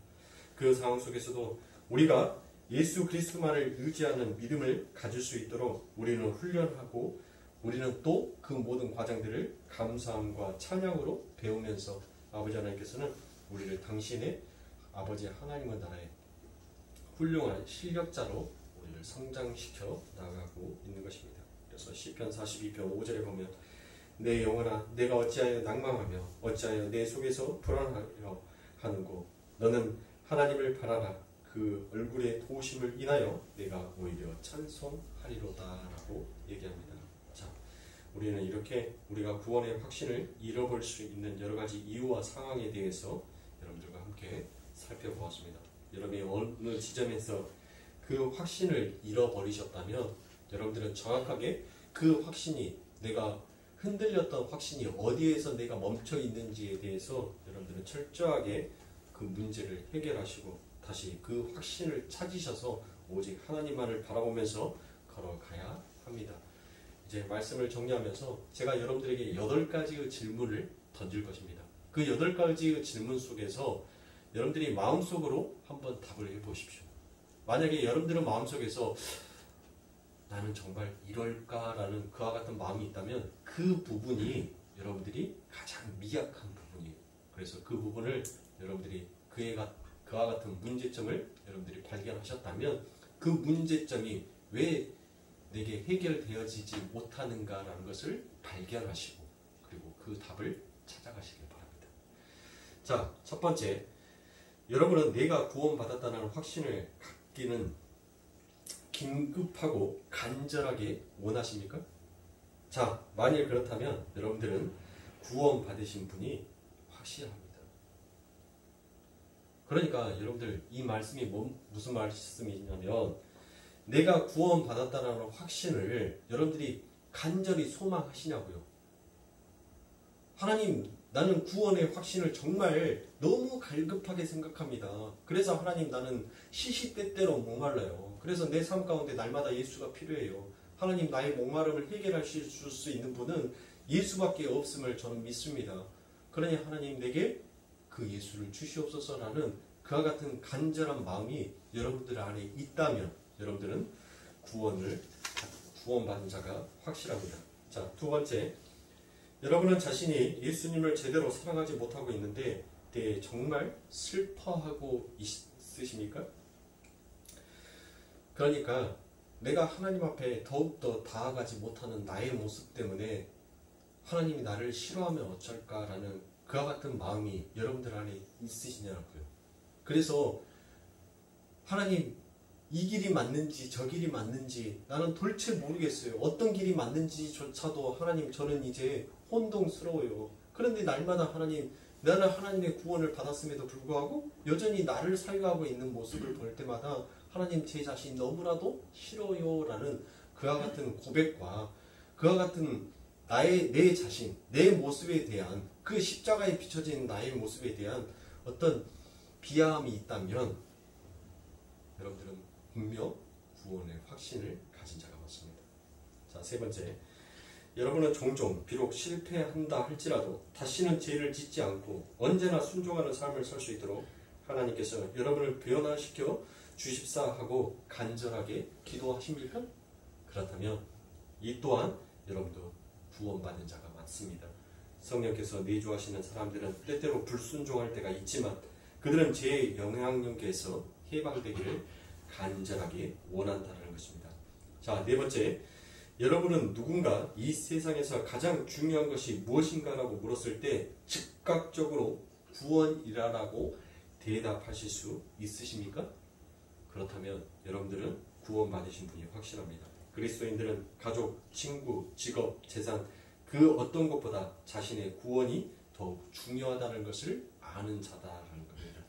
Speaker 1: 그 상황 속에서도 우리가 예수 그리스도만을 의지하는 믿음을 가질 수 있도록 우리는 훈련하고 우리는 또 그 모든 과정들을 감사함과 찬양으로 배우면서 아버지 하나님께서는 우리를 당신의 아버지 하나님의 나라의 훌륭한 실력자로 우리를 성장시켜 나가고 있는 것입니다. 그래서 시편 42편 5절에 보면 내 영혼아 내가 어찌하여 낭망하며 어찌하여 내 속에서 불안하여 하는고 너는 하나님을 바라라. 그 얼굴의 도우심을 인하여 내가 오히려 찬송하리로다 라고 얘기합니다. 자, 우리는 이렇게 우리가 구원의 확신을 잃어버릴 수 있는 여러 가지 이유와 상황에 대해서 여러분들과 함께 살펴보았습니다. 여러분이 어느 지점에서 그 확신을 잃어버리셨다면 여러분들은 정확하게 그 확신이 내가 흔들렸던 확신이 어디에서 내가 멈춰 있는지에 대해서 여러분들은 철저하게 그 문제를 해결하시고 다시 그 확신을 찾으셔서 오직 하나님만을 바라보면서 걸어가야 합니다. 이제 말씀을 정리하면서 제가 여러분들에게 8가지의 질문을 던질 것입니다. 그 8가지의 질문 속에서 여러분들이 마음속으로 한번 답을 해보십시오. 만약에 여러분들은 마음속에서 나는 정말 이럴까라는 그와 같은 마음이 있다면 그 부분이 여러분들이 가장 미약한 부분이에요. 그래서 그 부분을 여러분들이 그와 같은 문제점을 여러분들이 발견하셨다면 그 문제점이 왜 내게 해결되어지지 못하는가라는 것을 발견하시고 그리고 그 답을 찾아가시길 바랍니다. 자, 첫 번째, 여러분은 내가 구원받았다는 확신을 갖기는 긴급하고 간절하게 원하십니까? 자, 만일 그렇다면 여러분들은 구원받으신 분이 확실합니다. 그러니까 여러분들 이 말씀이 무슨 말씀이냐면 내가 구원받았다는 확신을 여러분들이 간절히 소망하시냐고요. 하나님, 나는 구원의 확신을 정말 너무 갈급하게 생각합니다. 그래서 하나님, 나는 시시때때로 목말라요. 그래서 내 삶 가운데 날마다 예수가 필요해요. 하나님, 나의 목마름을 해결하실 수 있는 분은 예수밖에 없음을 저는 믿습니다. 그러니 하나님, 내게 그 예수를 주시옵소서라는 그와 같은 간절한 마음이 여러분들 안에 있다면 여러분들은 구원받은 자가 확실합니다. 자, 두 번째, 여러분은 자신이 예수님을 제대로 사랑하지 못하고 있는데 때에 정말 슬퍼하고 있으십니까? 그러니까 내가 하나님 앞에 더욱더 다가가지 못하는 나의 모습 때문에 하나님이 나를 싫어하면 어쩔까라는 그와 같은 마음이 여러분들 안에 있으시냐고요. 그래서 하나님, 이 길이 맞는지 저 길이 맞는지 나는 도대체 모르겠어요. 어떤 길이 맞는지조차도 하나님, 저는 이제 혼동스러워요. 그런데 날마다 하나님, 나는 하나님의 구원을 받았음에도 불구하고 여전히 나를 사유하고 있는 모습을 볼 때마다 하나님, 제 자신 너무나도 싫어요 라는 그와 같은 고백과 그와 같은 내 자신, 내 모습에 대한 그 십자가에 비춰진 나의 모습에 대한 어떤 비하함이 있다면 여러분들은 분명 구원의 확신을 가진 자가 맞습니다. 자, 세 번째, 여러분은 종종 비록 실패한다 할지라도 다시는 죄를 짓지 않고 언제나 순종하는 삶을 살 수 있도록 하나님께서 여러분을 변화시켜 주십사 하고 간절하게 기도하십니까? 그렇다면 이 또한 여러분도 구원받는 자가 많습니다. 성령께서 내주하시는 사람들은 때때로 불순종할 때가 있지만 그들은 죄의 영향력에서 해방되기를 간절하게 원한다는 것입니다. 자, 네 번째, 여러분은 누군가 이 세상에서 가장 중요한 것이 무엇인가라고 물었을 때 즉각적으로 구원이라고 대답하실 수 있으십니까? 그렇다면 여러분들은 구원받으신 분이 확실합니다. 그리스도인들은 가족, 친구, 직업, 재산 그 어떤 것보다 자신의 구원이 더욱 중요하다는 것을 아는 자다라는 겁니다.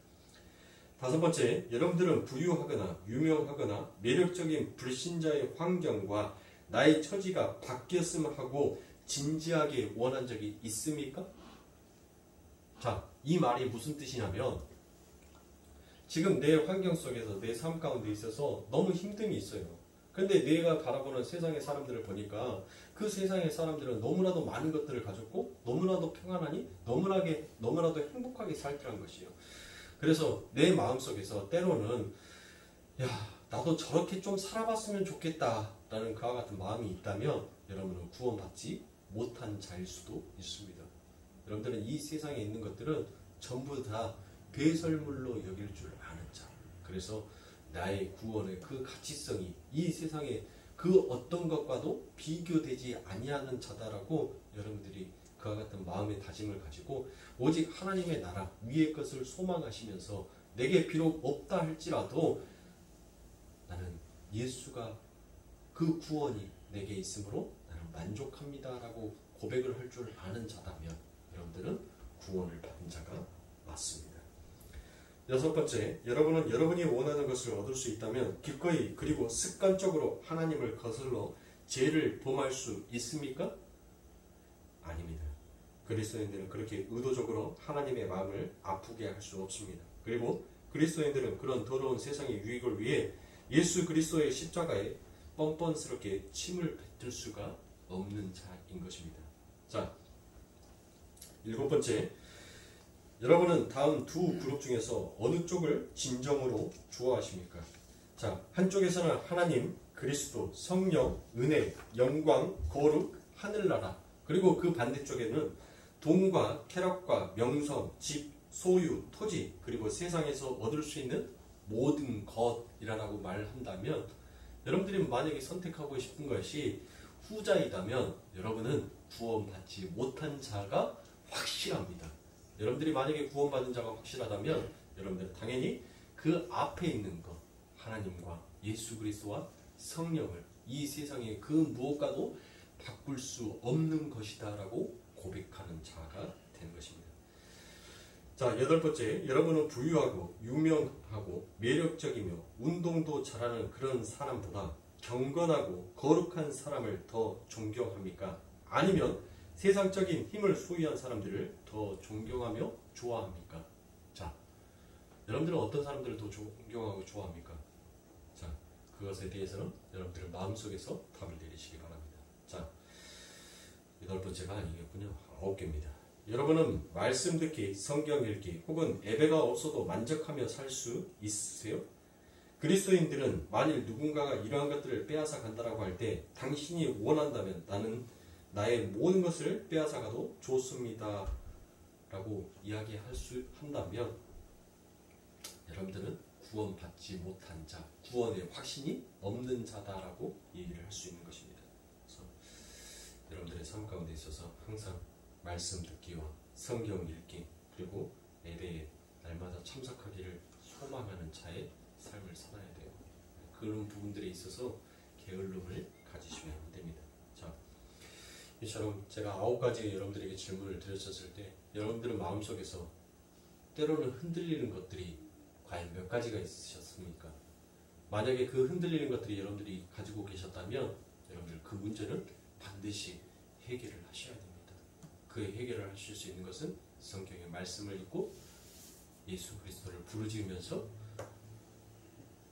Speaker 1: 다섯 번째, 여러분들은 부유하거나 유명하거나 매력적인 불신자의 환경과 나의 처지가 바뀌었으면 하고 진지하게 원한 적이 있습니까? 자, 이 말이 무슨 뜻이냐면 지금 내 환경 속에서 내 삶 가운데 있어서 너무 힘듦이 있어요. 근데 내가 바라보는 세상의 사람들을 보니까 그 세상의 사람들은 너무나도 많은 것들을 가졌고 너무나도 평안하니 너무나도 행복하게 살더란 것이에요. 그래서 내 마음속에서 때로는 야, 나도 저렇게 좀 살아봤으면 좋겠다 라는 그와 같은 마음이 있다면 여러분은 구원받지 못한 자일 수도 있습니다. 여러분들은 이 세상에 있는 것들은 전부 다 배설물로 여길 줄 아는 자. 그래서 나의 구원의 그 가치성이 이 세상의 그 어떤 것과도 비교되지 아니하는 자다라고 여러분들이 그와 같은 마음의 다짐을 가지고 오직 하나님의 나라 위의 것을 소망하시면서 내게 비록 없다 할지라도 나는 예수가 그 구원이 내게 있으므로 나는 만족합니다 라고 고백을 할 줄 아는 자다면 여러분들은 구원을 받은 자가 맞습니다. 여섯 번째, 여러분은 여러분이 원하는 것을 얻을 수 있다면 기꺼이 그리고 습관적으로 하나님을 거슬러 죄를 범할 수 있습니까? 아닙니다. 그리스도인들은 그렇게 의도적으로 하나님의 마음을 아프게 할 수 없습니다. 그리고 그리스도인들은 그런 더러운 세상의 유익을 위해 예수 그리스도의 십자가에 뻔뻔스럽게 침을 뱉을 수가 없는 자인 것입니다. 자, 일곱 번째, 여러분은 다음 두 그룹 중에서 어느 쪽을 진정으로 좋아하십니까? 자, 한쪽에서는 하나님, 그리스도, 성령, 은혜, 영광, 거룩, 하늘나라, 그리고 그 반대쪽에는 돈과 쾌락과 명성, 집, 소유, 토지, 그리고 세상에서 얻을 수 있는 모든 것이라고 말한다면 여러분들이 만약에 선택하고 싶은 것이 후자이다면 여러분은 구원받지 못한 자가 확실합니다. 여러분들이 만약에 구원받은 자가 확실하다면 여러분들은 당연히 그 앞에 있는 것, 하나님과 예수 그리스도와 성령을 이 세상의 그 무엇과도 바꿀 수 없는 것이다 라고 고백하는 자가 되는 것입니다. 자, 여덟 번째, 여러분은 부유하고 유명하고 매력적이며 운동도 잘하는 그런 사람보다 경건하고 거룩한 사람을 더 존경합니까? 아니면 세상적인 힘을 소유한 사람들을 더 존경하며 좋아합니까? 자, 여러분들은 어떤 사람들을 더 존경하고 좋아합니까? 자, 그것에 대해서는 여러분들의 마음속에서 답을 내리시기 바랍니다. 자, 여덟 번째가 아니겠군요. 9개입니다. 여러분은 말씀 듣기, 성경 읽기 혹은 예배가 없어도 만족하며 살 수 있으세요? 그리스도인들은 만일 누군가가 이러한 것들을 빼앗아 간다라고 할 때 당신이 원한다면 나는 나의 모든 것을 빼앗아 가도 좋습니다 라고 이야기할 수 한다면 여러분들은 구원받지 못한 자, 구원의 확신이 없는 자다라고 얘기를 할 수 있는 것입니다. 그래서 여러분들의 삶 가운데 있어서 항상 말씀 듣기와 성경 읽기 그리고 예배에 날마다 참석하기를 소망하는 자의 삶을 살아야 돼요. 그런 부분들에 있어서 게을름을 가지시면 안 됩니다. 자, 이처럼 제가 9가지 여러분들에게 질문을 드렸었을 때 여러분들은 마음속에서 때로는 흔들리는 것들이 과연 몇 가지가 있으셨습니까? 만약에 그 흔들리는 것들이 여러분들이 가지고 계셨다면 여러분들 그 문제는 반드시 해결을 하셔야 됩니다. 그 해결을 하실 수 있는 것은 성경의 말씀을 읽고 예수 그리스도를 부르짖으면서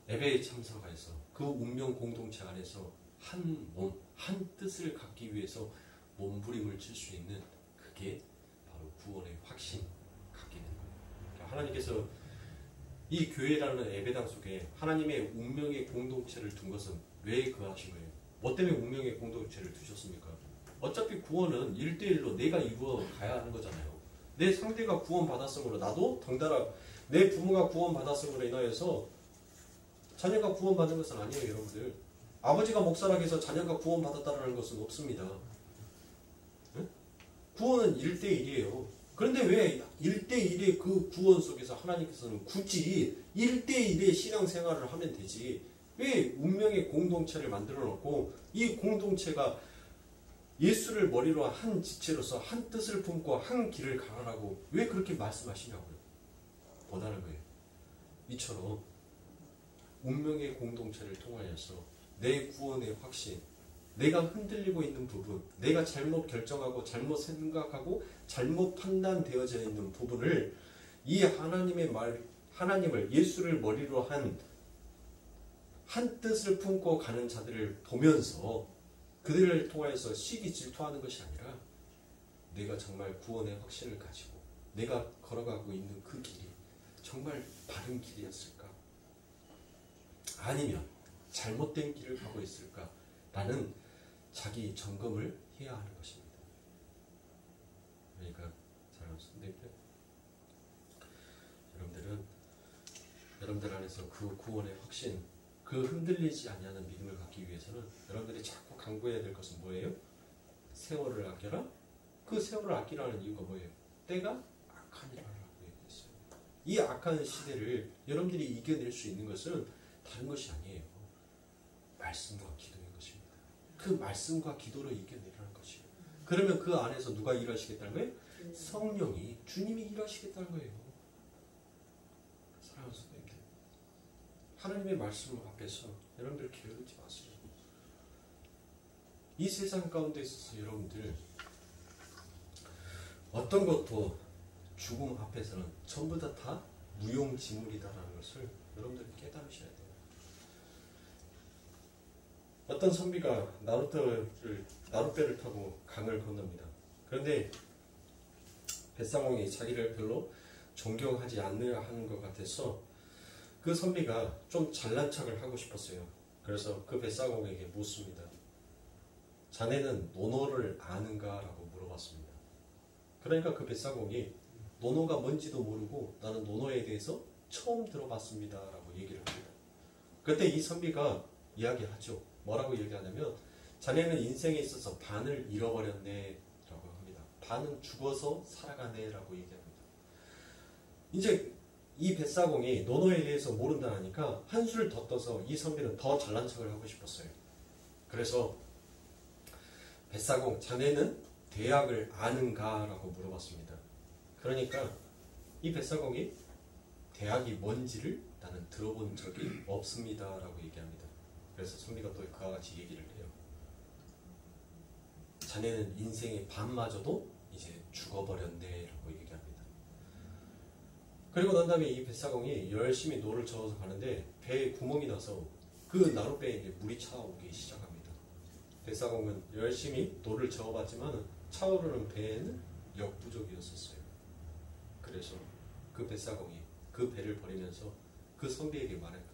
Speaker 1: 예배에 참석해서 그 운명 공동체 안에서 한 몸, 한 뜻을 갖기 위해서 몸부림을 칠 수 있는 그게 바로 구원의 확신 갖게 되는 거예요. 그러니까 하나님께서 이 교회라는 예배당 속에 하나님의 운명의 공동체를 둔 것은 왜 그하신 거예요? 뭐 때문에 운명의 공동체를 두셨습니까? 어차피 구원은 1대1로 내가 이루어 가야 하는 거잖아요. 내 상대가 구원받았으므로 나도 덩달아 내 부모가 구원받았으므로 인하여서 자녀가 구원받는 것은 아니에요. 여러분들 아버지가 목사라고 해서 자녀가 구원받았다는 것은 없습니다. 응? 구원은 1대1이에요. 그런데 왜 1대1의 그 구원 속에서 하나님께서는 굳이 1대1의 신앙생활을 하면 되지 왜 운명의 공동체를 만들어 놓고 이 공동체가 예수를 머리로 한 지체로서 한 뜻을 품고 한 길을 가라고 왜 그렇게 말씀하시냐고요. 원하는 거예요. 이처럼 운명의 공동체를 통하여서 내 구원의 확신, 내가 흔들리고 있는 부분, 내가 잘못 결정하고 잘못 생각하고 잘못 판단되어져 있는 부분을 이 하나님을 예수를 머리로 한 뜻을 품고 가는 자들을 보면서 그들을 통하여서 시기 질투하는 것이 아니라 내가 정말 구원의 확신을 가지고 내가 걸어가고 있는 그 길이 정말 바른 길이었을까? 아니면 잘못된 길을 가고 있을까? 라는 자기 점검을 해야 하는 것입니다. 그러니까 사랑하는 성도님들, 여러분들 안에서 그 구원의 확신, 그 흔들리지 아니하는 믿음을 갖기 위해서는 여러분들이 자꾸 강구해야 될 것은 뭐예요? 세월을 아껴라? 그 세월을 아끼라는 이유가 뭐예요? 때가 악하니라라고 얘기했어요. 이 악한 시대를 여러분들이 이겨낼 수 있는 것은 다른 것이 아니에요. 말씀과 기도인 것입니다. 그 말씀과 기도로 이겨내라는 것이에요. 그러면 그 안에서 누가 일하시겠다는 거예요? 성령이, 주님이 일하시겠다는 거예요. 사랑하는 성도님들, 하나님의 말씀 앞에서 여러분들 게으르지 마세요. 이 세상 가운데 있어서 여러분들 어떤 것도 죽음 앞에서는 전부 다 무용지물이다라는 것을 여러분들 깨달으셔야 돼요. 어떤 선비가 나룻배를 타고 강을 건넙니다. 그런데 뱃사공이 자기를 별로 존경하지 않는 것 같아서 그 선비가 좀 잘난 척을 하고 싶었어요. 그래서 그 뱃사공에게 묻습니다. 자네는 논어를 아는가? 라고 물어봤습니다. 그러니까 그 뱃사공이 논어가 뭔지도 모르고 나는 논어에 대해서 처음 들어봤습니다. 라고 얘기를 합니다. 그때 이 선비가 이야기하죠. 뭐라고 얘기하냐면 자네는 인생에 있어서 반을 잃어버렸네 라고 합니다. 반은 죽어서 살아가네 라고 얘기합니다. 이제 이 뱃사공이 논어에 대해서 모른다 하니까 한술 더 떠서 이 선비는 더 잘난 척을 하고 싶었어요. 그래서 뱃사공, 자네는 대학을 아는가? 라고 물어봤습니다. 그러니까 이 뱃사공이 대학이 뭔지를 나는 들어본 적이 없습니다 라고 얘기합니다. 그래서 선비가 또 그와 같이 얘기를 해요. 자네는 인생의 반마저도 이제 죽어버렸네 라고 얘기합니다. 그리고 난 다음에 이 뱃사공이 열심히 노를 저어서 가는데 배에 구멍이 나서 그 나룻배에 물이 차오르기 시작합니다. 뱃사공은 열심히 노를 저어봤지만 차오르는 배에는 역부족이었었어요. 그래서 그 뱃사공이 그 배를 버리면서 그 선비에게 말합니다.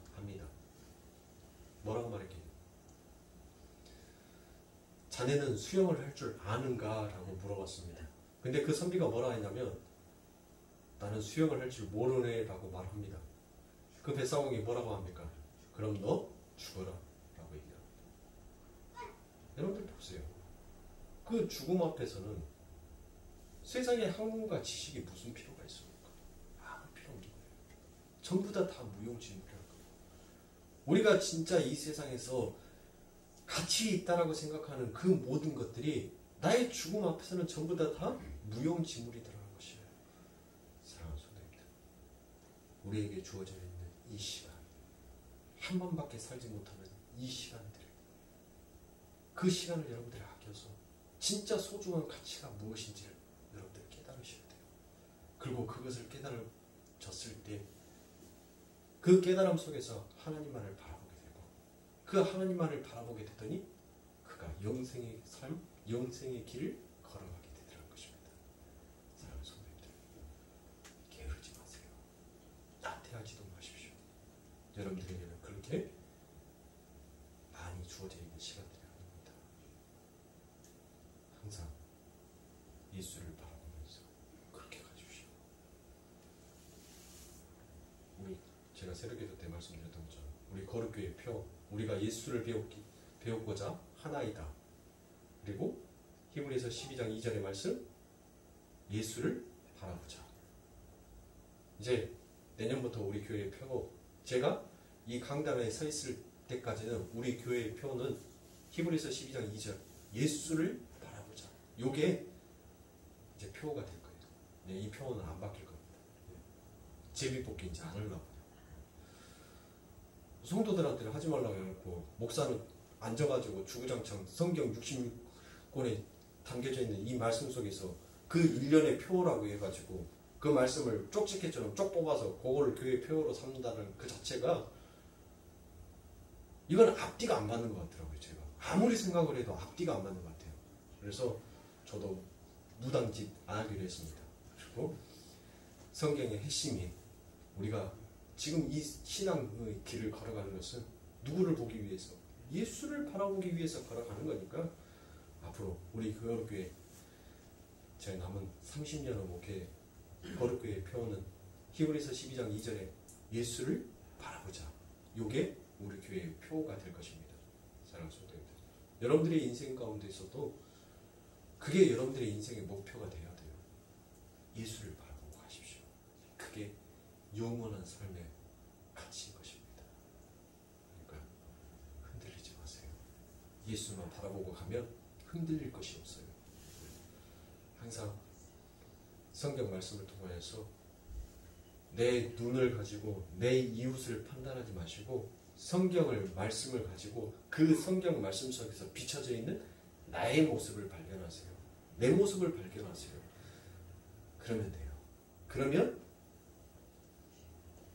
Speaker 1: 뭐라고 말할게요? 자네는 수영을 할 줄 아는가? 라고 물어봤습니다. 근데 그 선비가 뭐라 했냐면 나는 수영을 할 줄 모르네 라고 말합니다. 그 뱃사공이 뭐라고 합니까? 그럼 너 죽어라 라고 얘기합니다. 여러분들 보세요. 그 죽음 앞에서는 세상에 학문과 지식이 무슨 필요가 있습니까? 아무 필요 없는 거예요. 전부 다 무용지물이라는 거예요. 우리가 진짜 이 세상에서 가치 있다라고 생각하는 그 모든 것들이 나의 죽음 앞에서는 전부 다 무용지물이더라는 것이에요. 사랑하는 성도님들, 우리에게 주어져 있는 이 시간, 한 번밖에 살지 못하는 이 시간들, 그 시간을 여러분들이 아껴서 진짜 소중한 가치가 무엇인지를 여러분들 깨달으셔야 돼요. 그리고 그것을 깨달아졌을 때 그 깨달음 속에서 하나님만을 바라보게 되고, 그 하나님만을 바라보게 되더니 그가 영생의 삶, 영생의 길을 걸어가게 되더라는 것입니다. 사랑하는 성도님들, 게으르지 마세요. 나태하지도 마십시오. 여러분들에게는 그렇게 많이 주어져 있는 시간들이 아닙니다. 항상 예수를 바라보면서 그렇게 가십시오. 제가 새벽기도 때 말씀드렸던 것처럼 우리 거룩교회 표, 우리가 예수를 배우고자 하나이다. 그리고 히브리서 12장 2절의 말씀, 예수를 바라보자. 이제 내년부터 우리 교회의 표, 제가 이 강단에 서 있을 때까지는 우리 교회의 표는 히브리서 12장 2절, 예수를 바라보자. 요게 이제 표가 될 거예요. 네, 이 표는 안 바뀔 겁니다. 제비뽑기 이제 안 하려고. 성도들한테는 하지 말라고 해놓고 목사는 앉아가지고 주구장창 성경 66권에 담겨져 있는 이 말씀 속에서 그 일련의 표라고 해가지고 그 말씀을 쪽집게처럼 쪽 뽑아서 그거를 교회 표로 삼는다는 그 자체가 이건 앞뒤가 안 맞는 것 같더라고요. 제가 아무리 생각을 해도 앞뒤가 안 맞는 것 같아요. 그래서 저도 무당짓 안 하기로 했습니다. 그리고 성경의 핵심이 우리가 지금 이 신앙의 길을 걸어가는 것은 누구를 보기 위해서? 예수를 바라보기 위해서 걸어가는 거니까 앞으로 우리 거룩교회 제 남은 30년의 목회 거룩교회 표어는 히브리서 12장 2절에 예수를 바라보자. 요게 우리 교회의 표가 될 것입니다. 사랑하는 성도님들, 여러분들의 인생 가운데 있어도 그게 여러분들의 인생의 목표가 되어야 돼요. 예수를 바라보고 가십시오. 그게 영원한 삶의 가치인 것입니다. 그러니까 흔들리지 마세요. 예수만 바라보고 가면 흔들릴 것이 없어요. 항상 성경 말씀을 통하여서 내 눈을 가지고 내 이웃을 판단하지 마시고 성경을 말씀을 가지고 그 성경 말씀 속에서 비춰져 있는 나의 모습을 발견하세요. 내 모습을 발견하세요. 그러면 돼요. 그러면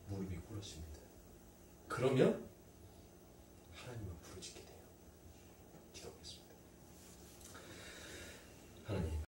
Speaker 1: 무릎이 꿇어집니다. 그러면